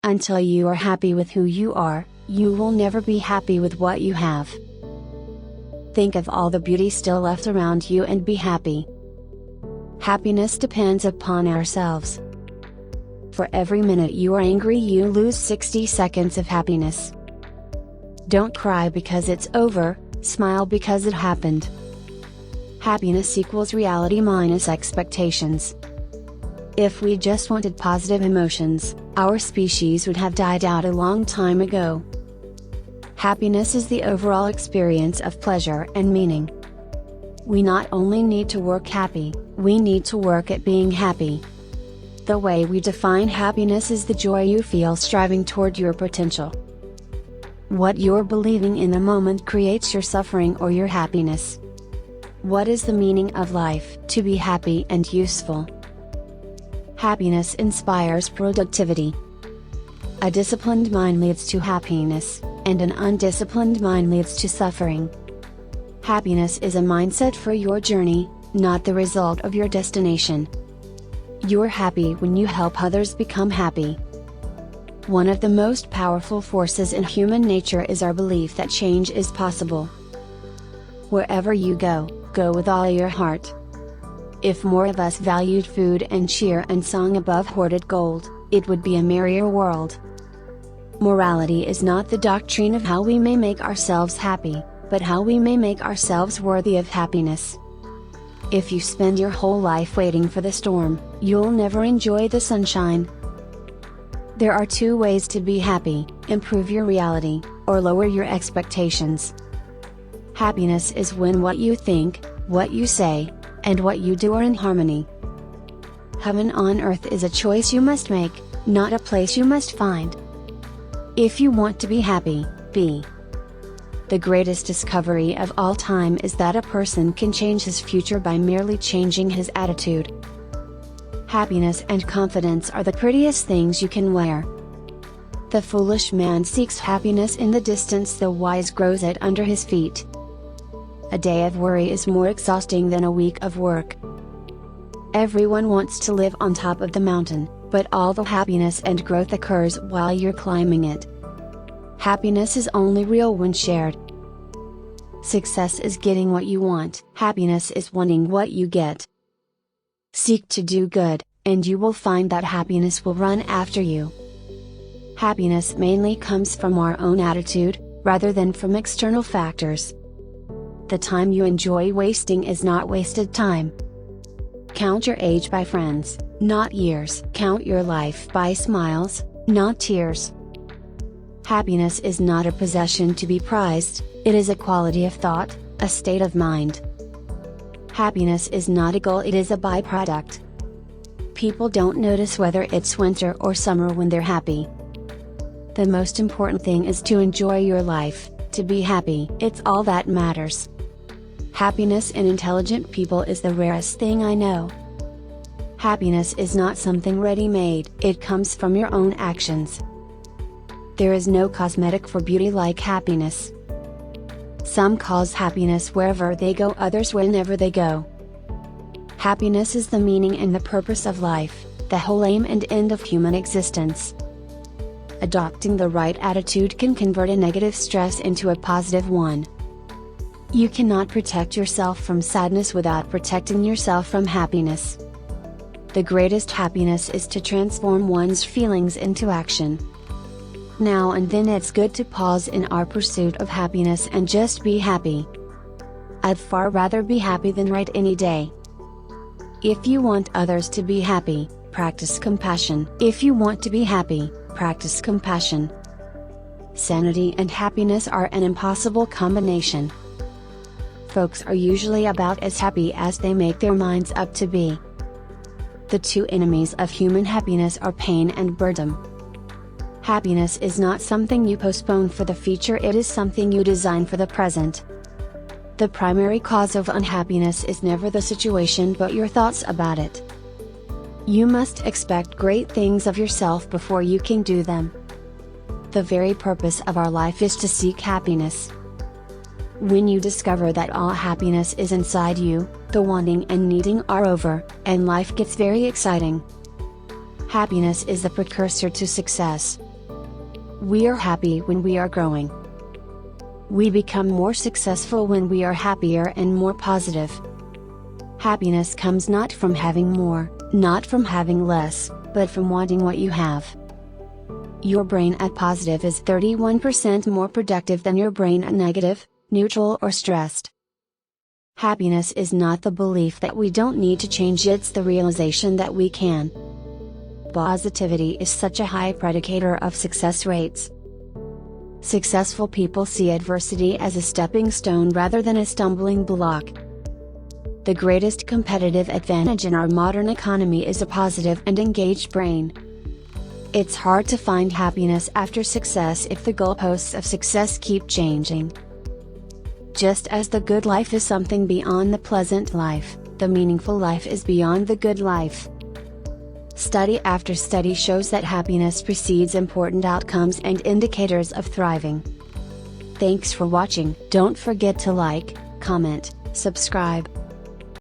Until you are happy with who you are, you will never be happy with what you have. Think of all the beauty still left around you and be happy. Happiness depends upon ourselves. For every minute you are angry, you lose 60 seconds of happiness. Don't cry because it's over, smile because it happened. Happiness equals reality minus expectations. If we just wanted positive emotions, our species would have died out a long time ago. Happiness is the overall experience of pleasure and meaning. We not only need to work happy, we need to work at being happy. The way we define happiness is the joy you feel striving toward your potential. What you're believing in the moment creates your suffering or your happiness. What is the meaning of life? To be happy and useful. Happiness inspires productivity. A disciplined mind leads to happiness, and an undisciplined mind leads to suffering. Happiness is a mindset for your journey, not the result of your destination. You're happy when you help others become happy. One of the most powerful forces in human nature is our belief that change is possible. Wherever you go, go with all your heart. If more of us valued food and cheer and song above hoarded gold, it would be a merrier world. Morality is not the doctrine of how we may make ourselves happy, but how we may make ourselves worthy of happiness. If you spend your whole life waiting for the storm, you'll never enjoy the sunshine. There are two ways to be happy: improve your reality, or lower your expectations. Happiness is when what you think, what you say, and what you do are in harmony. Heaven on earth is a choice you must make, not a place you must find. If you want to be happy, be. The greatest discovery of all time is that a person can change his future by merely changing his attitude. Happiness and confidence are the prettiest things you can wear. The foolish man seeks happiness in the distance, the wise grows it under his feet. A day of worry is more exhausting than a week of work. Everyone wants to live on top of the mountain, but all the happiness and growth occurs while you're climbing it. Happiness is only real when shared. Success is getting what you want. Happiness is wanting what you get. Seek to do good, and you will find that happiness will run after you. Happiness mainly comes from our own attitude, rather than from external factors. The time you enjoy wasting is not wasted time. Count your age by friends, not years. Count your life by smiles, not tears. Happiness is not a possession to be prized, it is a quality of thought, a state of mind. Happiness is not a goal, it is a byproduct. People don't notice whether it's winter or summer when they're happy. The most important thing is to enjoy your life, to be happy. It's all that matters. Happiness in intelligent people is the rarest thing I know. Happiness is not something ready-made, it comes from your own actions. There is no cosmetic for beauty like happiness. Some cause happiness wherever they go, others whenever they go. Happiness is the meaning and the purpose of life, the whole aim and end of human existence. Adopting the right attitude can convert a negative stress into a positive one. You cannot protect yourself from sadness without protecting yourself from happiness. The greatest happiness is to transform one's feelings into action. Now and then it's good to pause in our pursuit of happiness and just be happy. I'd far rather be happy than right any day. If you want others to be happy, practice compassion. If you want to be happy, practice compassion. Sanity and happiness are an impossible combination. Folks are usually about as happy as they make their minds up to be. The two enemies of human happiness are pain and boredom. Happiness is not something you postpone for the future, it is something you design for the present. The primary cause of unhappiness is never the situation but your thoughts about it. You must expect great things of yourself before you can do them. The very purpose of our life is to seek happiness. When you discover that all happiness is inside you, the wanting and needing are over, and life gets very exciting. Happiness is the precursor to success, We are happy when we are growing. We become more successful when we are happier and more positive. Happiness comes not from having more, not from having less, but from wanting what you have. Your brain at positive is 31% more productive than your brain at negative, neutral or stressed. Happiness is not the belief that we don't need to change, it's the realization that we can. Positivity is such a high predicator of success rates. Successful people see adversity as a stepping stone rather than a stumbling block. The greatest competitive advantage in our modern economy is a positive and engaged brain. It's hard to find happiness after success if the goalposts of success keep changing. Just as the good life is something beyond the pleasant life, the meaningful life is beyond the good life. Study after study shows that happiness precedes important outcomes and indicators of thriving. Thanks for watching. Don't forget to like, comment, subscribe.